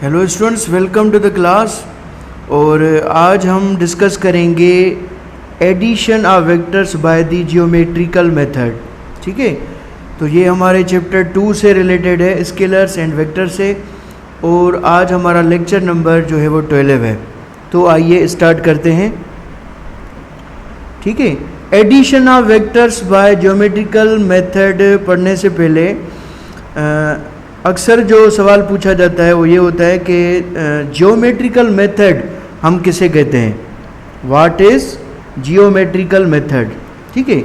Hello students, welcome to the class. और आज हम डिस्कस करेंगे addition of vectors by the geometrical method. ठीक है, तो ये हमारे चैप्टर 2 से रिलेटेड है, स्केलर्स एंड वेक्टर से। और आज हमारा लेक्चर नंबर जो है वो 12 है। तो आइए स्टार्ट करते हैं। ठीक है, addition of vectors by geometrical method पढ़ने से पहले अक्सर जो सवाल पूछा जाता है वो ये होता है कि जियोमेट्रिकल मेथड हम किसे कहते हैं। What is geometrical method. ठीक है,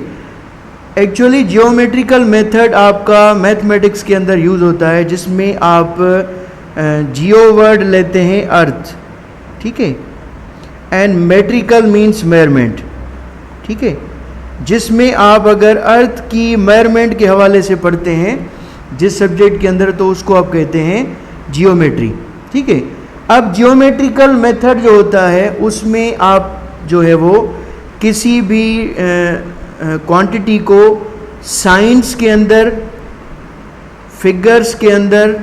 एक्चुअली जियोमेट्रिकल मेथड आपका मैथमेटिक्स के अंदर यूज़ होता है, जिसमें आप जियो वर्ड लेते हैं अर्थ। ठीक है, एंड मेट्रिकल मीन्स मेजरमेंट। ठीक है, जिसमें आप अगर अर्थ की मेजरमेंट के हवाले से पढ़ते हैं जिस सब्जेक्ट के अंदर, तो उसको आप कहते हैं जियोमेट्री। ठीक है, अब जियोमेट्रिकल मेथड जो होता है उसमें आप जो है वो किसी भी क्वांटिटी को साइंस के अंदर, फिगर्स के अंदर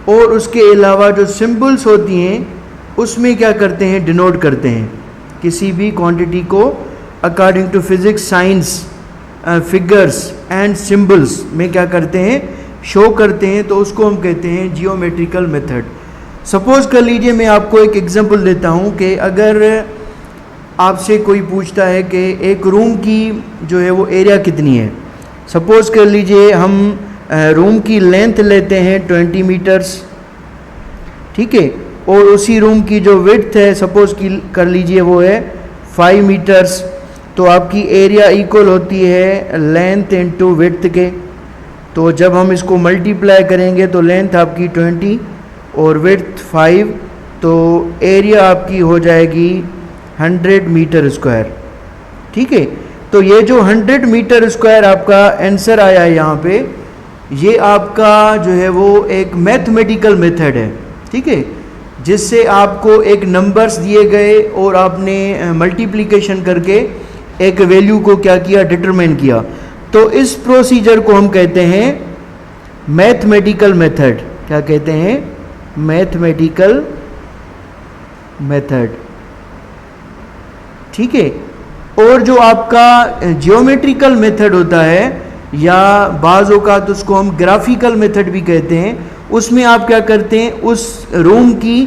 और उसके अलावा जो सिंबल्स होती हैं उसमें क्या करते हैं, डिनोट करते हैं। किसी भी क्वांटिटी को according to physics, science, figures and symbols में क्या करते हैं, शो करते हैं। तो उसको हम कहते हैं जियोमेट्रिकल मेथड। सपोज कर लीजिए, मैं आपको एक एग्जांपल देता हूँ कि अगर आपसे कोई पूछता है कि एक रूम की जो है वो एरिया कितनी है। सपोज कर लीजिए हम रूम की लेंथ लेते हैं 20 मीटर्स। ठीक है, और उसी रूम की जो विड्थ है सपोज कर लीजिए वो है 5 मीटर्स। तो आपकी एरिया इक्वल होती है लेंथ इनटू विड्थ के। तो जब हम इसको मल्टीप्लाई करेंगे तो लेंथ आपकी 20 और विड्थ 5, तो एरिया आपकी हो जाएगी 100 मीटर स्क्वायर। ठीक है, तो ये जो 100 मीटर स्क्वायर आपका आंसर आया है यहाँ पे, ये आपका जो है वो एक मैथमेटिकल मेथड है। ठीक है, जिससे आपको एक नंबर्स दिए गए और आपने मल्टीप्लिकेशन करके एक वैल्यू को क्या किया, डिटरमाइन किया। तो इस प्रोसीजर को हम कहते हैं मैथमेटिकल मेथड। क्या कहते हैं, मैथमेटिकल मेथड। ठीक है, और जो आपका जियोमेट्रिकल मेथड होता है या बाज़ औक़ात उसको हम ग्राफिकल मेथड भी कहते हैं, उसमें आप क्या करते हैं, उस रूम की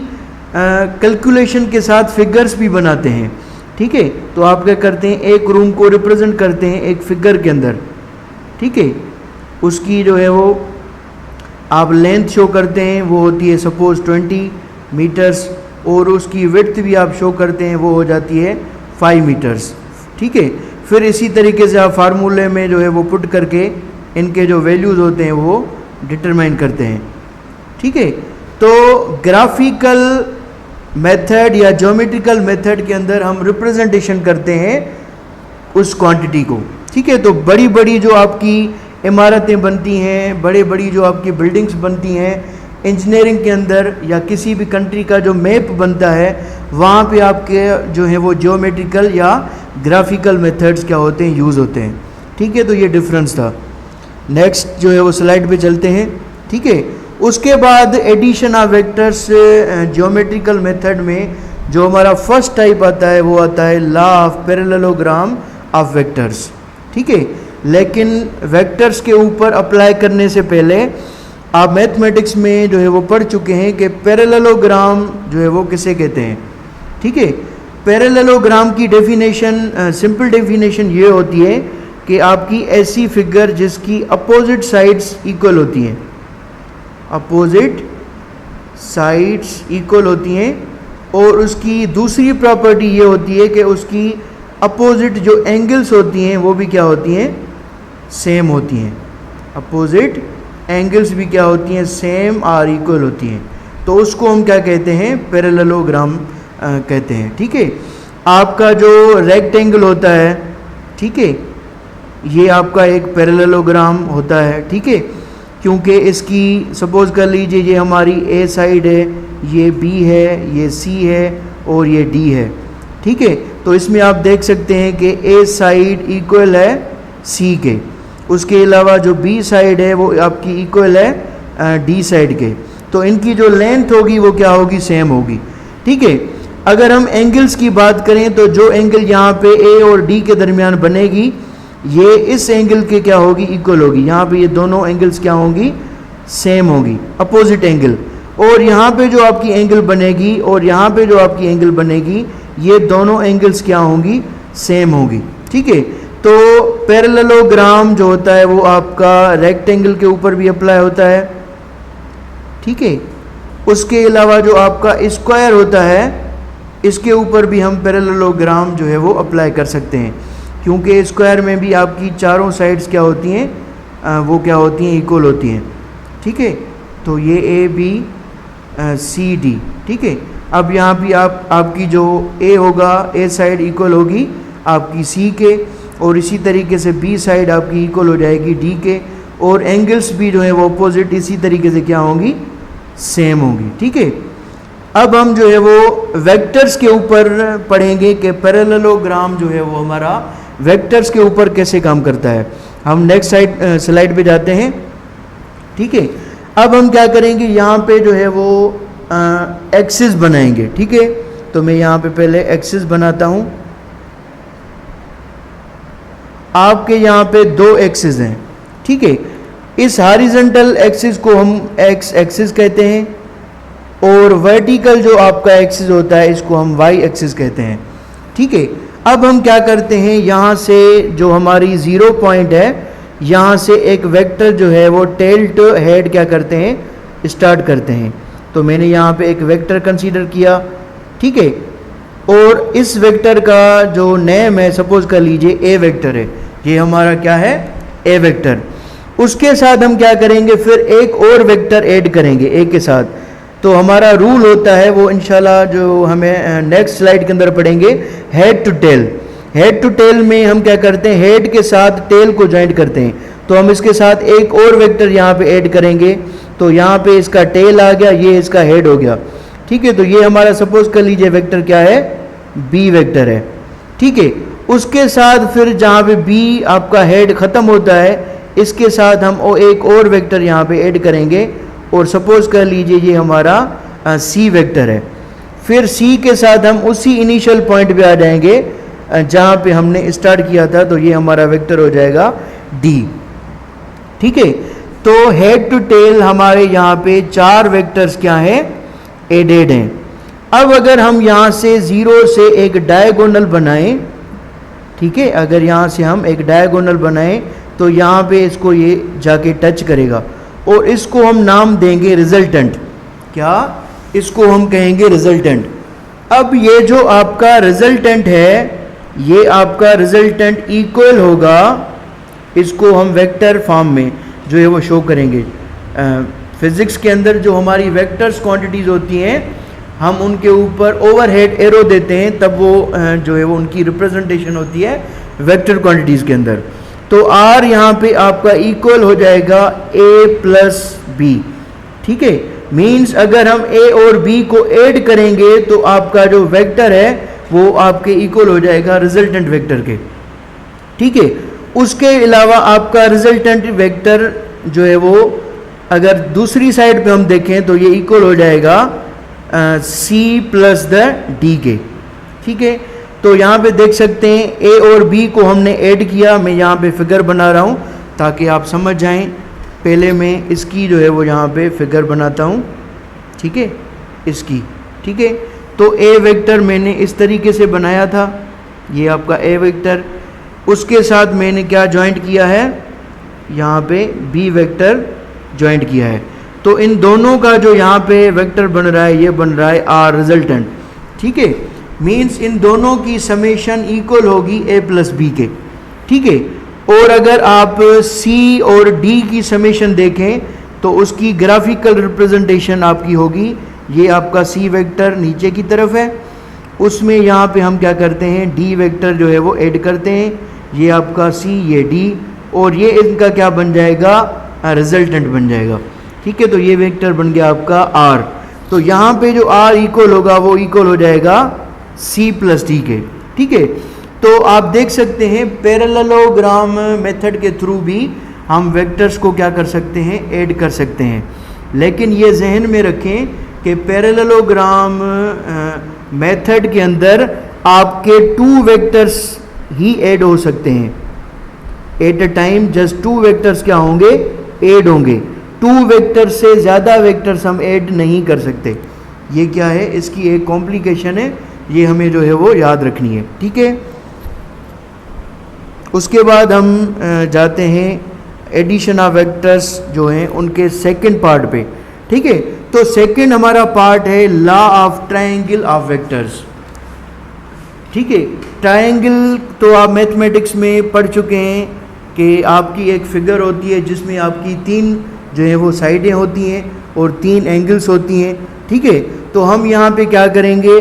कैलकुलेशन के साथ फिगर्स भी बनाते हैं। ठीक है, तो आप क्या करते हैं, एक रूम को रिप्रेजेंट करते हैं एक फिगर के अंदर। ठीक है, उसकी जो है वो आप लेंथ शो करते हैं, वो होती है सपोज 20 मीटर्स, और उसकी विड्थ भी आप शो करते हैं, वो हो जाती है 5 मीटर्स। ठीक है, फिर इसी तरीके से आप फार्मूले में जो है वो पुट करके इनके जो वैल्यूज़ होते हैं वो डिटरमाइन करते हैं। ठीक है, तो ग्राफिकल मेथड या ज्योमेट्रिकल मेथड के अंदर हम रिप्रेजेंटेशन करते हैं उस क्वांटिटी को। ठीक है, तो बड़ी बड़ी जो आपकी इमारतें बनती हैं, बड़े बड़ी जो आपकी बिल्डिंग्स बनती हैं इंजीनियरिंग के अंदर, या किसी भी कंट्री का जो मैप बनता है, वहाँ पे आपके जो है वो ज्योमेट्रिकल या ग्राफिकल मेथड्स क्या होते हैं, यूज़ होते हैं। ठीक है, तो ये डिफरेंस था। नेक्स्ट जो है वो स्लाइड पे चलते हैं। ठीक है, उसके बाद addition of vectors geometrical method में जो हमारा फर्स्ट टाइप आता है वो आता है law of parallelogram of vectors. ठीक है, लेकिन वेक्टर्स के ऊपर अप्लाई करने से पहले आप मैथमेटिक्स में जो है वो पढ़ चुके हैं कि पैरेललोग्राम जो है वो किसे कहते हैं। ठीक है, पैरेललोग्राम की डेफिनेशन, सिंपल डेफिनेशन ये होती है कि आपकी ऐसी फिगर जिसकी अपोजिट साइड्स इक्वल होती हैं, अपोजिट साइड्स इक्वल होती हैं, और उसकी दूसरी प्रॉपर्टी ये होती है कि उसकी अपोजिट जो एंगल्स होती हैं वो भी क्या होती हैं, सेम होती हैं। अपोजिट एंगल्स भी क्या होती हैं, सेम और इक्वल होती हैं। तो उसको हम क्या कहते हैं, पैरेललोग्राम कहते हैं। ठीक है, आपका जो रेक्टेंगल होता है, ठीक है, ये आपका एक पैरेललोग्राम होता है। ठीक है, क्योंकि इसकी सपोज कर लीजिए ये हमारी ए साइड है, ये बी है, ये सी है और ये डी है। ठीक है, तो इसमें आप देख सकते हैं कि ए साइड इक्वल है सी के, उसके अलावा जो बी साइड है वो आपकी इक्वल है डी साइड के। तो इनकी जो लेंथ होगी वो क्या होगी, सेम होगी। ठीक है, अगर हम एंगल्स की बात करें तो जो एंगल यहाँ पे ए और डी के दरमियान बनेगी ये इस एंगल के क्या होगी, इक्वल होगी। यहाँ पे ये दोनों एंगल्स क्या होंगी, सेम होगी, अपोजिट एंगल। और यहाँ पे जो आपकी एंगल बनेगी और यहाँ पे जो आपकी एंगल बनेगी ये दोनों एंगल्स क्या होंगी, सेम होगी। ठीक है, तो पैरेललोग्राम जो होता है वो आपका रेक्टेंगल के ऊपर भी अप्लाई होता है। ठीक है, उसके अलावा जो आपका स्क्वायर होता है इसके ऊपर भी हम पैरेललोग्राम जो है वो अप्लाई कर सकते हैं, क्योंकि स्क्वायर में भी आपकी चारों साइड्स क्या होती हैं, वो क्या होती हैं, इक्वल होती हैं। ठीक है, तो ये ए बी सी डी। ठीक है, अब यहाँ भी आपकी जो ए होगा, ए साइड इक्वल होगी आपकी सी के, और इसी तरीके से बी साइड आपकी इक्वल हो जाएगी डी के, और एंगल्स भी जो है वो अपोजिट इसी तरीके से क्या होंगी, सेम होगी। ठीक है, अब हम जो है वो वेक्टर्स के ऊपर पढ़ेंगे कि पैरेललोग्राम जो है वो हमारा वेक्टर्स के ऊपर कैसे काम करता है। हम नेक्स्ट स्लाइड पे जाते हैं। ठीक है, अब हम क्या करेंगे, यहाँ पे जो है वो एक्सिस बनाएंगे। ठीक है, तो मैं यहाँ पे पहले एक्सिस बनाता हूँ। आपके यहाँ पे दो एक्सिस हैं। ठीक है, इस हॉरिजॉन्टल एक्सिस को हम एक्स एक्सिस कहते हैं, और वर्टिकल जो आपका एक्सिस होता है इसको हम वाई एक्सिस कहते हैं। ठीक है, अब हम क्या करते हैं, यहाँ से जो हमारी ज़ीरो पॉइंट है यहाँ से एक वेक्टर जो है वो टेल टू हेड क्या करते हैं, स्टार्ट करते हैं। तो मैंने यहाँ पे एक वेक्टर कंसीडर किया। ठीक है, और इस वेक्टर का जो नेम है, सपोज कर लीजिए ए वेक्टर है, ये हमारा क्या है, ए वेक्टर। उसके साथ हम क्या करेंगे, फिर एक और वेक्टर ऐड करेंगे ए के साथ। तो हमारा रूल होता है वो इंशाल्लाह जो हमें नेक्स्ट स्लाइड के अंदर पढ़ेंगे, head to tail. Head to tail में हम क्या करते हैं, हेड के साथ टेल को ज्वाइंट करते हैं। तो हम इसके साथ एक और वेक्टर यहाँ पे ऐड करेंगे, तो यहाँ पे इसका टेल आ गया, ये इसका हेड हो गया। ठीक है, तो ये हमारा सपोज कर लीजिए वेक्टर क्या है, बी वेक्टर है। ठीक है, उसके साथ फिर जहाँ पे बी आपका हेड ख़त्म होता है इसके साथ हम एक और वेक्टर यहाँ पे ऐड करेंगे, और सपोज कर लीजिए ये हमारा सी वेक्टर है। फिर सी के साथ हम उसी इनिशियल पॉइंट पे आ जाएंगे जहाँ पे हमने स्टार्ट किया था, तो ये हमारा वेक्टर हो जाएगा डी। ठीक है, तो हेड टू टेल हमारे यहाँ पे चार वेक्टर्स क्या हैं, एडेड हैं। अब अगर हम यहाँ से ज़ीरो से एक डायगोनल बनाएं, ठीक है, अगर यहाँ से हम एक डायगोनल बनाएं तो यहाँ पे इसको ये जाके टच करेगा, और इसको हम नाम देंगे रिजल्टेंट। क्या, इसको हम कहेंगे रिजल्टेंट। अब ये जो आपका रिजल्टेंट है, ये आपका रिजल्टेंट इक्वल होगा, इसको हम वेक्टर फॉर्म में जो है वो शो करेंगे। फिज़िक्स के अंदर जो हमारी वेक्टर्स क्वांटिटीज़ होती हैं, हम उनके ऊपर ओवरहेड एरो देते हैं, तब वो जो है वो उनकी रिप्रेजेंटेशन होती है वेक्टर क्वांटिटीज़ के अंदर। तो आर यहाँ पे आपका इक्वल हो जाएगा ए प्लस बी। ठीक है, मीन्स अगर हम ए और बी को ऐड करेंगे तो आपका जो वेक्टर है वो आपके इक्वल हो जाएगा रिजल्टेंट वेक्टर के। ठीक है, उसके अलावा आपका रिजल्टेंट वेक्टर जो है वो अगर दूसरी साइड पे हम देखें तो ये इक्वल हो जाएगा सी प्लस द डी के। ठीक है, तो यहाँ पे देख सकते हैं ए और बी को हमने ऐड किया। मैं यहाँ पे फिगर बना रहा हूँ ताकि आप समझ जाएं। पहले मैं इसकी जो है वो यहाँ पे फिगर बनाता हूँ। ठीक है, इसकी। ठीक है, तो ए वेक्टर मैंने इस तरीके से बनाया था, ये आपका ए वेक्टर। उसके साथ मैंने क्या ज्वाइंट किया है, यहाँ पे बी वेक्टर ज्वाइंट किया है। तो इन दोनों का जो यहाँ पे वेक्टर बन रहा है, ये बन रहा है आर रिजल्टेंट। ठीक है, मीन्स इन दोनों की समेशन इक्वल होगी ए प्लस बी के। ठीक है, और अगर आप सी और डी की समेशन देखें तो उसकी ग्राफिकल रिप्रेजेंटेशन आपकी होगी, ये आपका सी वेक्टर नीचे की तरफ है, उसमें यहाँ पे हम क्या करते हैं, डी वेक्टर जो है वो ऐड करते हैं, ये आपका सी, ये डी, और ये इनका क्या बन जाएगा, रिजल्टेंट बन जाएगा। ठीक है, तो ये वेक्टर बन गया आपका आर। तो यहाँ पे जो आर इक्वल होगा वो इक्वल हो जाएगा सी प्लस डी के। ठीक है, तो आप देख सकते हैं पैरेललोग्राम मेथड के थ्रू भी हम वेक्टर्स को क्या कर सकते हैं, ऐड कर सकते हैं। लेकिन ये जहन में रखें कि पैरेललोग्राम मेथड के अंदर आपके 2 वेक्टर्स ही ऐड हो सकते हैं। Eight a time just 2 vectors क्या होंगे, ऐड होंगे। 2 वेक्टर से ज़्यादा वेक्टर्स हम ऐड नहीं कर सकते। ये क्या है, इसकी एक कॉम्प्लिकेशन है, ये हमें जो है वो याद रखनी है, ठीक है। उसके बाद हम जाते हैं एडिशन ऑफ वेक्टर्स जो हैं उनके सेकंड पार्ट पे, ठीक है। तो सेकंड हमारा पार्ट है law of triangle of vectors, ठीक है। ट्रायंगल तो आप मैथमेटिक्स में पढ़ चुके हैं कि आपकी एक फिगर होती है जिसमें आपकी 3 जो है वो साइडें होती हैं और 3 एंगल्स होती हैं, ठीक है। तो हम यहाँ पे क्या करेंगे,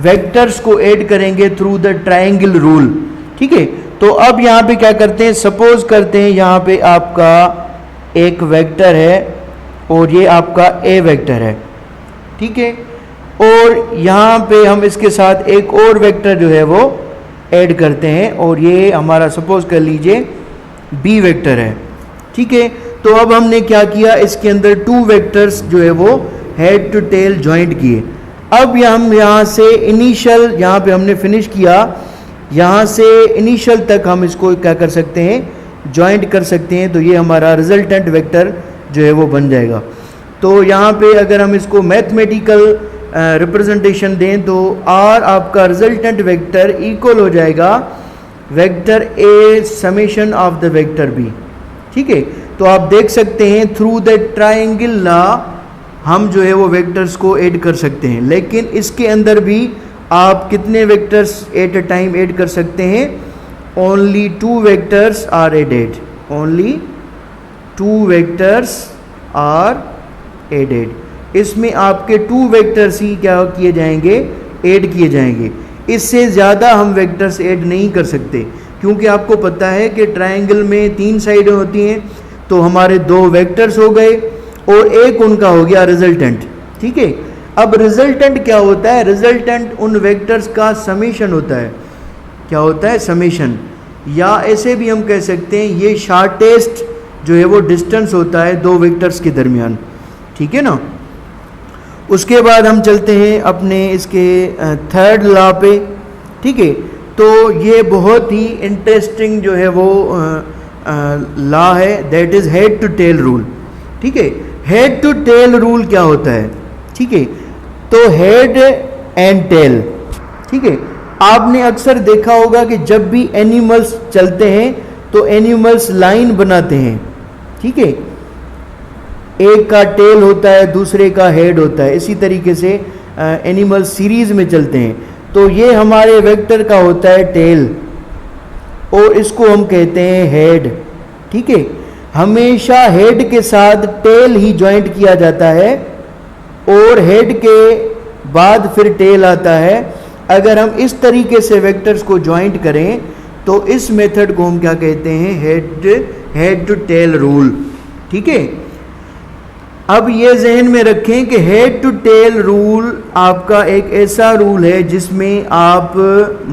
वेक्टर्स को ऐड करेंगे थ्रू द ट्रायंगल रूल, ठीक है। तो अब यहाँ पे क्या करते हैं, सपोज करते हैं यहाँ पे आपका एक वेक्टर है और ये आपका ए वेक्टर है, ठीक है। और यहाँ पे हम इसके साथ एक और वेक्टर जो है वो ऐड करते हैं और ये हमारा सपोज कर लीजिए बी वेक्टर है, ठीक है। तो अब हमने क्या किया, इसके अंदर 2 वेक्टर्स जो है वो हेड टू टेल जॉइंट किए। अब हम यहाँ से इनिशियल, यहाँ पे हमने फिनिश किया, यहाँ से इनिशियल तक हम इसको क्या कर सकते हैं, जॉइंट कर सकते हैं। तो ये हमारा रिजल्टेंट वेक्टर जो है वो बन जाएगा। तो यहाँ पे अगर हम इसको मैथमेटिकल रिप्रेजेंटेशन दें तो आर आपका रिजल्टेंट वेक्टर इक्वल हो जाएगा vector A summation of the vector B, ठीक है। तो आप देख सकते हैं थ्रू द ट्रायंगल लॉ हम जो है वो वेक्टर्स को ऐड कर सकते हैं, लेकिन इसके अंदर भी आप कितने vectors at a time add कर सकते हैं, only 2 vectors are added, only 2 vectors are added. इसमें आपके 2 वेक्टर्स ही क्या किए जाएंगे, ऐड किए जाएंगे। इससे ज़्यादा हम वेक्टर्स ऐड नहीं कर सकते, क्योंकि आपको पता है कि ट्रायंगल में 3 साइडें होती हैं। तो हमारे 2 वेक्टर्स हो गए और एक उनका हो गया रिजल्टेंट, ठीक है। अब रिजल्टेंट क्या होता है, रिजल्टेंट उन वेक्टर्स का समेशन होता है। क्या होता है, समेशन, या ऐसे भी हम कह सकते हैं ये शॉर्टेस्ट जो है वो डिस्टेंस होता है 2 वेक्टर्स के दरमियान, ठीक है ना। उसके बाद हम चलते हैं अपने इसके थर्ड लॉ पे, ठीक है। तो ये बहुत ही इंटरेस्टिंग जो है वो लॉ है, that is head to tail rule, ठीक है। हेड टू टेल रूल क्या होता है, ठीक है। तो हेड एंड टेल, ठीक है। आपने अक्सर देखा होगा कि जब भी एनिमल्स चलते हैं तो एनिमल्स लाइन बनाते हैं, ठीक है। एक का टेल होता है, दूसरे का हेड होता है, इसी तरीके से एनिमल सीरीज में चलते हैं। तो ये हमारे वेक्टर का होता है टेल और इसको हम कहते हैं हेड, ठीक है। हमेशा हेड के साथ टेल ही जॉइंट किया जाता है और हेड के बाद फिर टेल आता है। अगर हम इस तरीके से वेक्टर्स को जॉइंट करें तो इस मेथड को हम क्या कहते हैं, हेड टू टेल रूल, ठीक है। अब ये जहन में रखें कि हेड टू टेल रूल आपका एक ऐसा रूल है जिसमें आप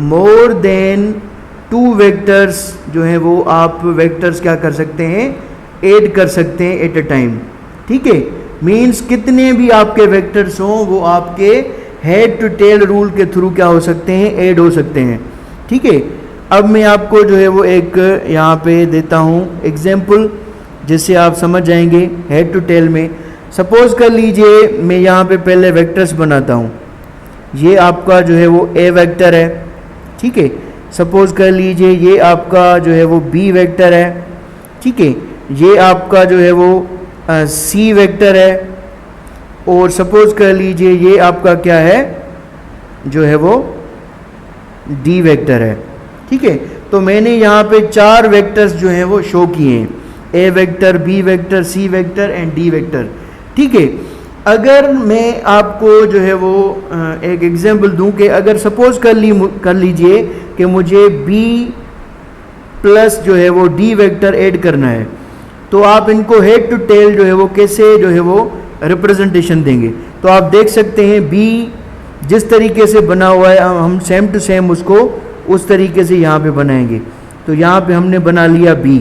मोर देन 2 वेक्टर्स जो है वो आप वेक्टर्स क्या कर सकते हैं, ऐड कर सकते हैं एट अ टाइम, ठीक है। मीन्स कितने भी आपके वेक्टर्स हों वो आपके हेड टू टेल रूल के थ्रू क्या हो सकते हैं, ऐड हो सकते हैं, ठीक है। अब मैं आपको जो है वो एक यहाँ पे देता हूँ एग्जाम्पल जिससे आप समझ जाएंगे हेड टू टेल में। सपोज कर लीजिए मैं यहाँ पे पहले वेक्टर्स बनाता हूँ। ये आपका जो है वो ए वेक्टर है, ठीक है। सपोज कर लीजिए ये आपका जो है वो बी वेक्टर है, ठीक है। ये आपका जो है वो सी वेक्टर है और सपोज कर लीजिए ये आपका क्या है, जो है वो डी वेक्टर है, ठीक है। तो मैंने यहाँ पे 4 वेक्टर्स जो हैं वो शो किए हैं, A vector, B vector, C vector and D vector, ठीक है। अगर मैं आपको जो है वो एक एग्जांपल दूं कि अगर सपोज कर लीजिए कि मुझे बी प्लस जो है वो डी वेक्टर ऐड करना है, तो आप इनको हेड टू टेल जो है वो कैसे जो है वो रिप्रेजेंटेशन देंगे। तो आप देख सकते हैं बी जिस तरीके से बना हुआ है हम सेम टू सेम उसको उस तरीके से यहाँ पे बनाएंगे। तो यहाँ पे हमने बना लिया बी,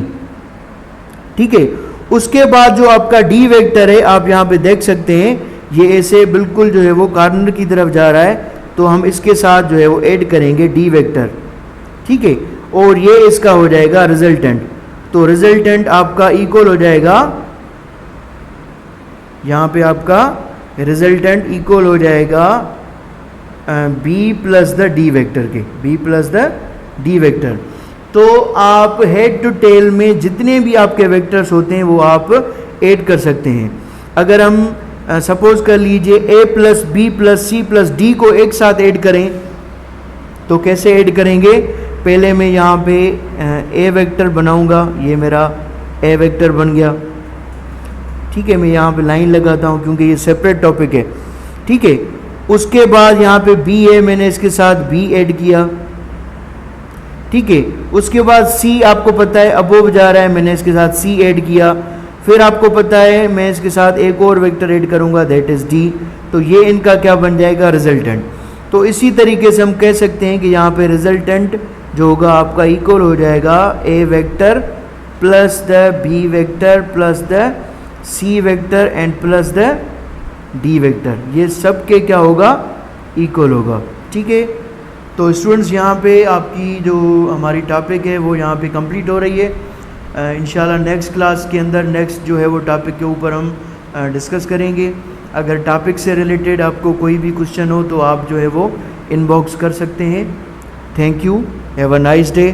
ठीक है। उसके बाद जो आपका डी वेक्टर है आप यहाँ पे देख सकते हैं, ये ऐसे बिल्कुल जो है वो कॉर्नर की तरफ जा रहा है, तो हम इसके साथ जो है वो ऐड करेंगे डी वेक्टर, ठीक है, और ये इसका हो जाएगा रिजल्टेंट। तो रिजल्टेंट आपका इक्वल हो जाएगा, यहाँ पे आपका रिजल्टेंट इक्वल हो जाएगा B plus the D vector के, B plus the D vector. तो आप हेड टू टेल में जितने भी आपके वेक्टर्स होते हैं वो आप ऐड कर सकते हैं। अगर हम सपोज कर लीजिए A plus B plus C plus D को एक साथ ऐड करें, तो कैसे ऐड करेंगे? पहले मैं यहाँ पे ए वेक्टर बनाऊंगा, ये मेरा ए वेक्टर बन गया, ठीक है, मैं यहाँ पे लाइन लगाता हूँ क्योंकि ये सेपरेट टॉपिक है, ठीक है। उसके बाद यहाँ पे बी है, मैंने इसके साथ बी ऐड किया, ठीक है। उसके बाद सी आपको पता है अबोव जा रहा है, मैंने इसके साथ सी ऐड किया। फिर आपको पता है मैं इसके साथ एक और वेक्टर ऐड करूँगा, दैट इज़ डी। तो ये इनका क्या बन जाएगा? रिजल्टेंट। तो इसी तरीके से हम कह सकते हैं कि यहाँ पे रिजल्टेंट जो होगा आपका इक्वल हो जाएगा A vector plus the B vector plus the C vector and plus the D vector, ये सब के क्या होगा? इक्वल होगा, ठीक है। तो स्टूडेंट्स यहाँ पे आपकी जो हमारी टॉपिक है वो यहाँ पे कंप्लीट हो रही है। इंशाल्लाह नेक्स्ट क्लास के अंदर नेक्स्ट जो है वो टॉपिक के ऊपर हम डिस्कस करेंगे। अगर टॉपिक से रिलेटेड आपको कोई भी क्वेश्चन हो तो आप जो है वो इनबॉक्स कर सकते हैं। Thank you, have a nice day.